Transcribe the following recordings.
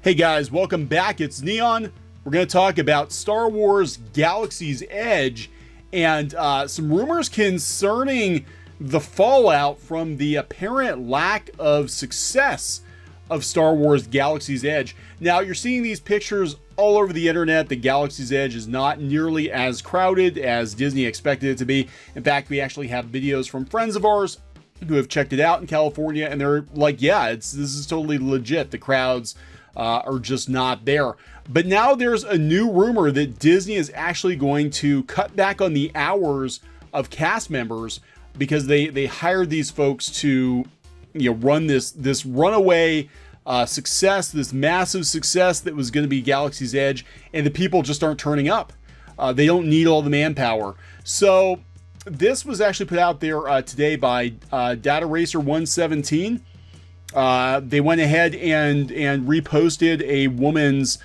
Hey guys, welcome back. It's Neon. We're going to talk about Star Wars Galaxy's Edge and some rumors concerning the fallout from the apparent lack of success of Star Wars Galaxy's Edge. Now, you're seeing these pictures all over the internet. The Galaxy's Edge is not nearly as crowded as Disney expected it to be. In fact, we actually have videos from friends of ours who have checked it out in California, and they're like, yeah, this is totally legit. The crowds are just not there. But now there's a new rumor that Disney is actually going to cut back on the hours of cast members because they hired these folks to, run this runaway success, this massive success that was going to be Galaxy's Edge, and the people just aren't turning up. They don't need all the manpower. So this was actually put out there today by Data Racer 117. They went ahead and reposted a woman's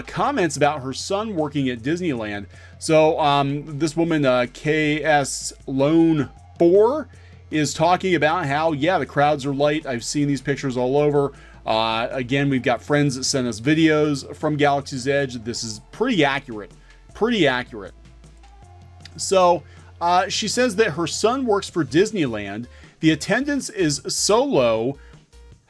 comments about her son working at Disneyland. So this woman, KS Lone 4, is talking about how, yeah, the crowds are light. I've seen these pictures all over. Again, we've got friends that send us videos from Galaxy's Edge. This is pretty accurate. So she says that her son works for Disneyland. The attendance is so low.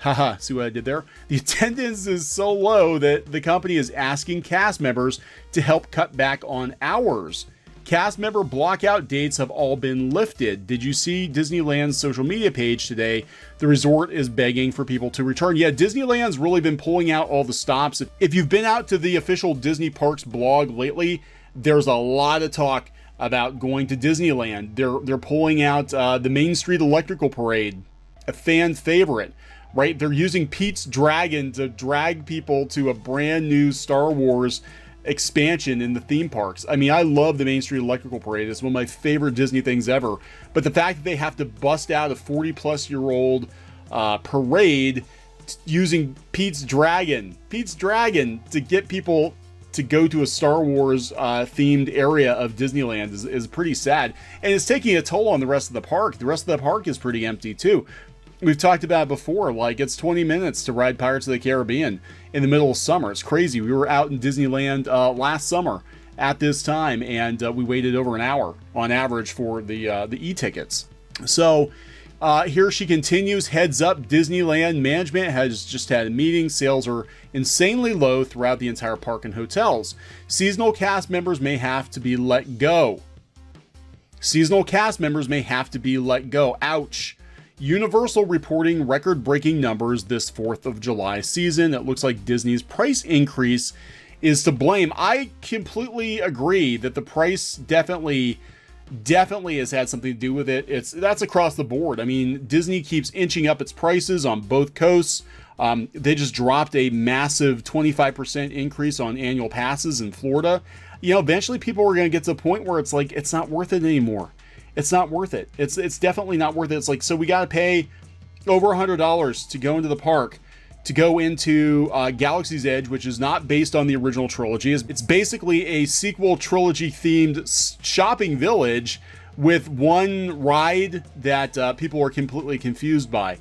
Haha, see what I did there? The attendance is so low that the company is asking cast members to help cut back on hours. Cast member blockout dates have all been lifted. Did you see Disneyland's social media page today? The resort is begging for people to return. Yeah, Disneyland's really been pulling out all the stops. If you've been out to the official Disney Parks blog lately, there's a lot of talk about going to Disneyland. They're pulling out the Main Street Electrical Parade, a fan favorite. Right? They're using Pete's Dragon to drag people to a brand new Star Wars expansion in the theme parks. I mean, I love the Main Street Electrical Parade. It's one of my favorite Disney things ever. But the fact that they have to bust out a 40-plus-year-old parade using Pete's Dragon to get people to go to a Star Wars themed area of Disneyland is pretty sad. And it's taking a toll on the rest of the park. The rest of the park is pretty empty too. We've talked about it before, like it's 20 minutes to ride Pirates of the Caribbean in the middle of summer. It's crazy. We were out in Disneyland last summer at this time, and we waited over an hour on average for the e-tickets. So here she continues, heads up, Disneyland management has just had a meeting. Sales are insanely low throughout the entire park and hotels. Seasonal cast members may have to be let go. Ouch. Universal reporting record-breaking numbers this 4th of July season. It looks like Disney's price increase is to blame. I completely agree that the price definitely has had something to do with it. That's across the board. I mean, Disney keeps inching up its prices on both coasts. They just dropped a massive 25% increase on annual passes in Florida. Eventually people are going to get to a point where it's like, it's not worth it anymore. It's not worth it. It's definitely not worth it. It's like, so we got to pay over $100 to go into the park, to go into Galaxy's Edge, which is not based on the original trilogy. It's basically a sequel trilogy themed shopping village with one ride that people are completely confused by.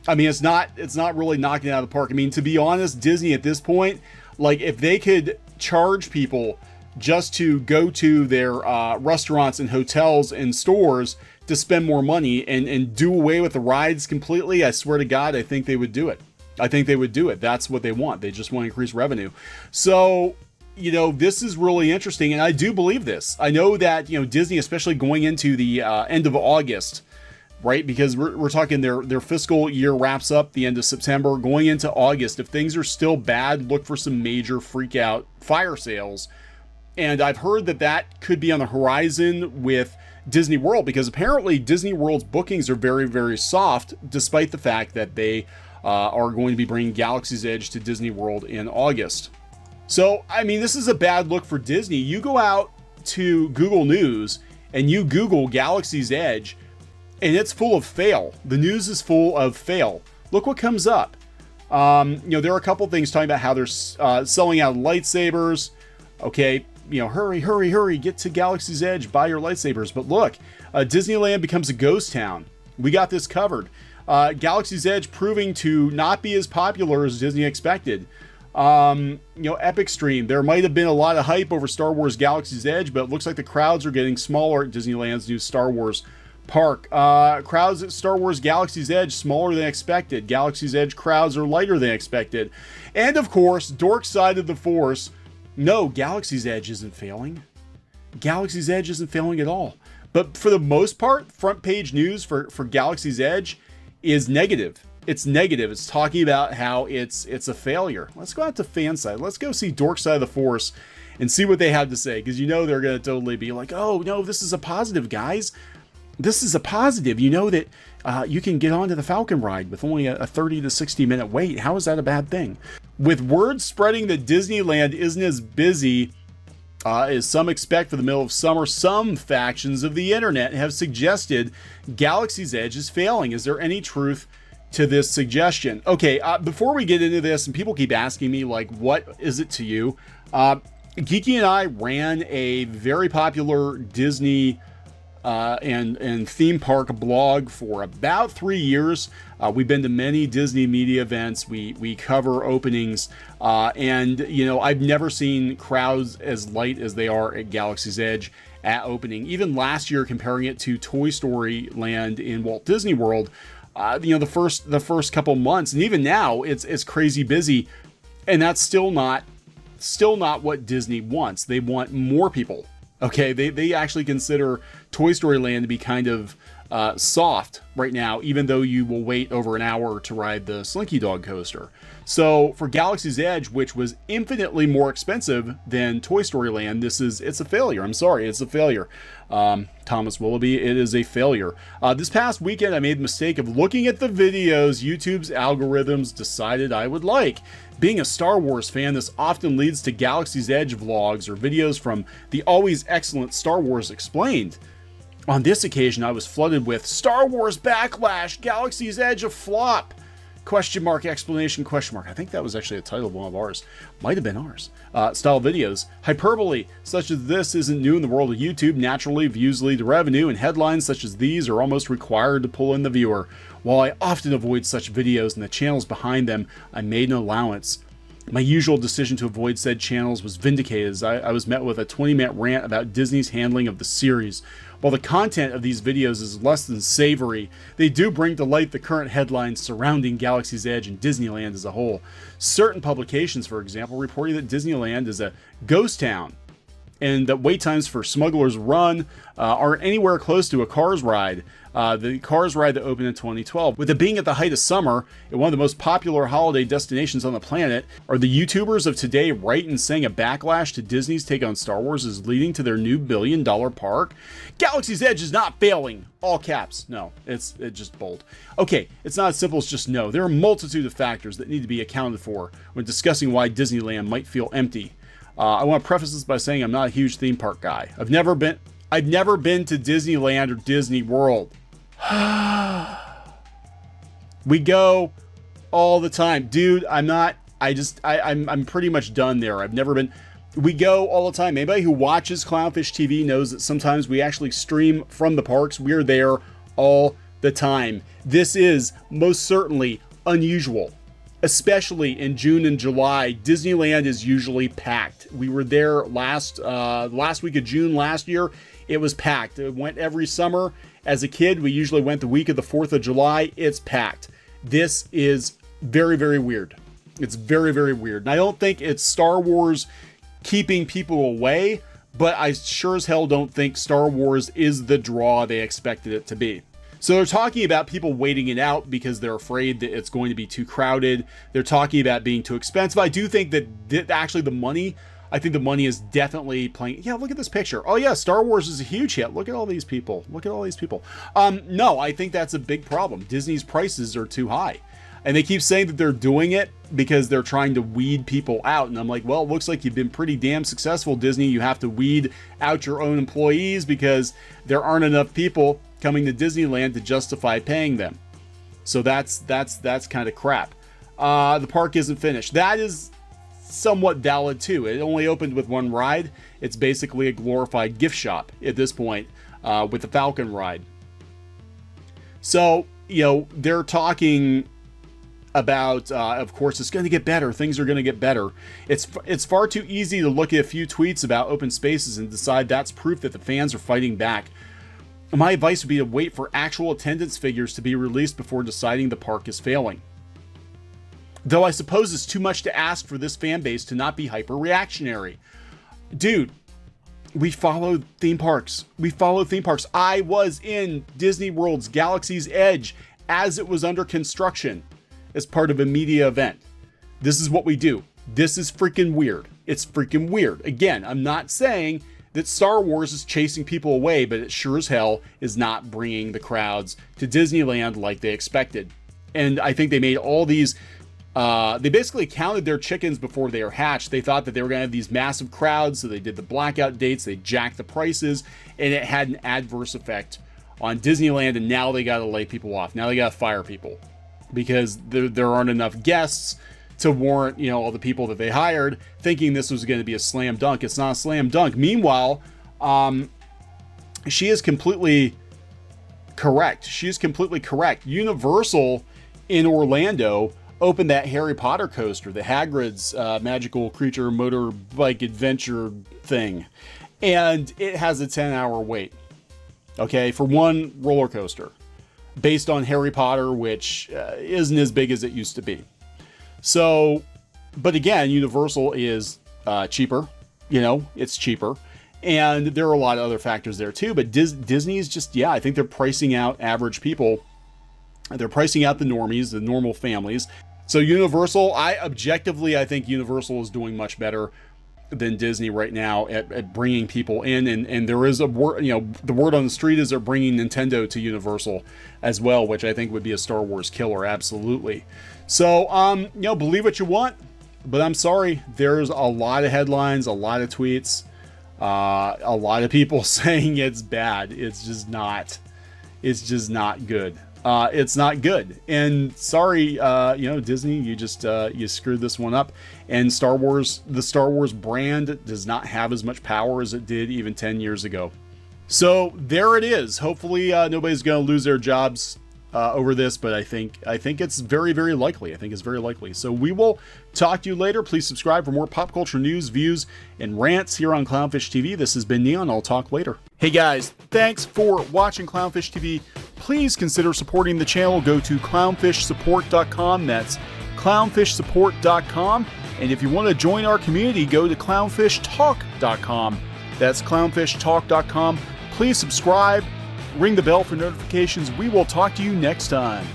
I mean, it's not really knocking it out of the park. I mean, to be honest, Disney at this point, like if they could charge people just to go to their restaurants and hotels and stores to spend more money and do away with the rides completely, I swear to God, I think they would do it. That's what they want. They just want to increase revenue. So, this is really interesting, and I do believe this. I know that, Disney, especially going into the end of August, right? Because we're talking their fiscal year wraps up the end of September, going into August. If things are still bad, look for some major freak out fire sales. And I've heard that could be on the horizon with Disney World, because apparently Disney World's bookings are very, very soft, despite the fact that they are going to be bringing Galaxy's Edge to Disney World in August. So, I mean, this is a bad look for Disney. You go out to Google News and you Google Galaxy's Edge, and it's full of fail. The news is full of fail. Look what comes up. There are a couple things talking about how they're selling out lightsabers. Okay. Hurry, get to Galaxy's Edge, buy your lightsabers. But look, Disneyland becomes a ghost town. We got this covered. Galaxy's Edge proving to not be as popular as Disney expected. Epic Stream. There might have been a lot of hype over Star Wars Galaxy's Edge, but it looks like the crowds are getting smaller at Disneyland's new Star Wars park. Crowds at Star Wars Galaxy's Edge smaller than expected. Galaxy's Edge crowds are lighter than expected. And of course, dork side of the force, no, Galaxy's Edge isn't failing. Galaxy's Edge isn't failing at all. But for the most part, front page news for Galaxy's Edge is negative. It's negative. It's talking about how it's a failure. Let's go out to Fansided. Let's go see Dork Side of the Force and see what they have to say, because they're going to totally be like, oh, no, this is a positive, guys. This is a positive. You know that you can get onto the Falcon ride with only a 30 to 60 minute wait. How is that a bad thing? With word spreading that Disneyland isn't as busy as some expect for the middle of summer, some factions of the internet have suggested Galaxy's Edge is failing. Is there any truth to this suggestion? Okay, before we get into this, and people keep asking me, like, what is it to you? Geeky and I ran a very popular Disney and theme park blog for about 3 years. We've been to many Disney media events. We cover openings, and I've never seen crowds as light as they are at Galaxy's Edge at opening. Even last year, comparing it to Toy Story Land in Walt Disney World, the first couple months, and even now, it's crazy busy, and that's still not what Disney wants. They want more people. Okay, they actually consider Toy Story Land to be kind of soft right now, even though you will wait over an hour to ride the Slinky Dog coaster. So for Galaxy's Edge, which was infinitely more expensive than Toy Story Land, it's a failure. I'm sorry, it's a failure. Thomas Willoughby, it is a failure. This past weekend, I made the mistake of looking at the videos YouTube's algorithms decided I would like. Being a Star Wars fan, this often leads to Galaxy's Edge vlogs or videos from the always excellent Star Wars Explained. On this occasion, I was flooded with Star Wars Backlash, Galaxy's Edge a flop, ? Explanation ? I think that was actually a title of one of ours. Might have been ours. Style videos. Hyperbole such as this isn't new in the world of YouTube. Naturally, views lead to revenue, and headlines such as these are almost required to pull in the viewer. While I often avoid such videos and the channels behind them, I made an allowance. My usual decision to avoid said channels was vindicated as I was met with a 20-minute rant about Disney's handling of the series. While the content of these videos is less than savory, they do bring to light the current headlines surrounding Galaxy's Edge and Disneyland as a whole. Certain publications, for example, reporting that Disneyland is a ghost town, and that wait times for Smuggler's Run aren't anywhere close to a Cars ride. The Cars ride that opened in 2012. With it being at the height of summer, and one of the most popular holiday destinations on the planet, are the YouTubers of today right in saying a backlash to Disney's take on Star Wars is leading to their new billion-dollar park? Galaxy's Edge is not failing. All caps. No, it's just bold. Okay, it's not as simple as just no. There are a multitude of factors that need to be accounted for when discussing why Disneyland might feel empty. I want to preface this by saying I'm not a huge theme park guy. I've never been to Disneyland or Disney World. We go all the time, dude. I'm pretty much done there. I've never been. We go all the time. Anybody who watches Clownfish TV knows that sometimes we actually stream from the parks. We are there all the time. This is most certainly unusual, especially in June and July. Disneyland is usually packed. We were there last week of June last year. It was packed. It went every summer. As a kid, we usually went the week of the 4th of July. It's packed. This is very, very weird. It's very, very weird. And I don't think it's Star Wars keeping people away, but I sure as hell don't think Star Wars is the draw they expected it to be. So they're talking about people waiting it out because they're afraid that it's going to be too crowded. They're talking about being too expensive. I do think that actually the money is definitely playing. Yeah, look at this picture. Oh yeah, Star Wars is a huge hit. Look at all these people. No, I think that's a big problem. Disney's prices are too high. And they keep saying that they're doing it because they're trying to weed people out. And I'm like, well, it looks like you've been pretty damn successful, Disney. You have to weed out your own employees because there aren't enough people coming to Disneyland to justify paying them. So that's kind of crap. The park isn't finished. That is somewhat valid too. It only opened with one ride. It's basically a glorified gift shop at this point with the Falcon ride. So, they're talking about, of course, it's going to get better. Things are going to get better. It's far too easy to look at a few tweets about open spaces and decide that's proof that the fans are fighting back. My advice would be to wait for actual attendance figures to be released before deciding the park is failing. Though I suppose it's too much to ask for this fan base to not be hyper-reactionary. Dude, we follow theme parks. We follow theme parks. I was in Disney World's Galaxy's Edge as it was under construction as part of a media event. This is what we do. This is freaking weird. It's freaking weird. Again, I'm not saying that Star Wars is chasing people away, but it sure as hell is not bringing the crowds to Disneyland like they expected. And I think they made all these, they basically counted their chickens before they were hatched. They thought that they were going to have these massive crowds, so they did the blackout dates, they jacked the prices, and it had an adverse effect on Disneyland, and now they got to lay people off. Now they got to fire people because there aren't enough guests to warrant, you know, all the people that they hired, thinking this was going to be a slam dunk. It's not a slam dunk. Meanwhile, she is completely correct. She is completely correct. Universal in Orlando opened that Harry Potter coaster, the Hagrid's magical creature motorbike adventure thing, and it has a 10-hour wait. Okay, for one roller coaster, based on Harry Potter, which isn't as big as it used to be. So, but again, Universal is cheaper, you know, it's cheaper. And there are a lot of other factors there too, but Disney is just, yeah, I think they're pricing out average people. They're pricing out the normies, the normal families. So Universal, I think Universal is doing much better than Disney right now at bringing people in. And there is a word, you know, the word on the street is they're bringing Nintendo to Universal as well, which I think would be a Star Wars killer. Absolutely. So, you know, believe what you want, but I'm sorry. There's a lot of headlines, a lot of tweets, a lot of people saying it's bad. It's just not good. It's not good. And sorry, you know, Disney, you just, you screwed this one up. And Star Wars, the Star Wars brand does not have as much power as it did even 10 years ago. So there it is. Hopefully, nobody's going to lose their jobs over this, but I think it's very, very likely. I think it's very likely. So we will talk to you later. Please subscribe for more pop culture news, views, and rants here on Clownfish TV. This has been Neon. I'll talk later. Hey guys, thanks for watching Clownfish TV. Please consider supporting the channel. Go to clownfishsupport.com. That's clownfishsupport.com. And if you want to join our community, go to clownfishtalk.com. That's clownfishtalk.com. Please subscribe. Ring the bell for notifications. We will talk to you next time.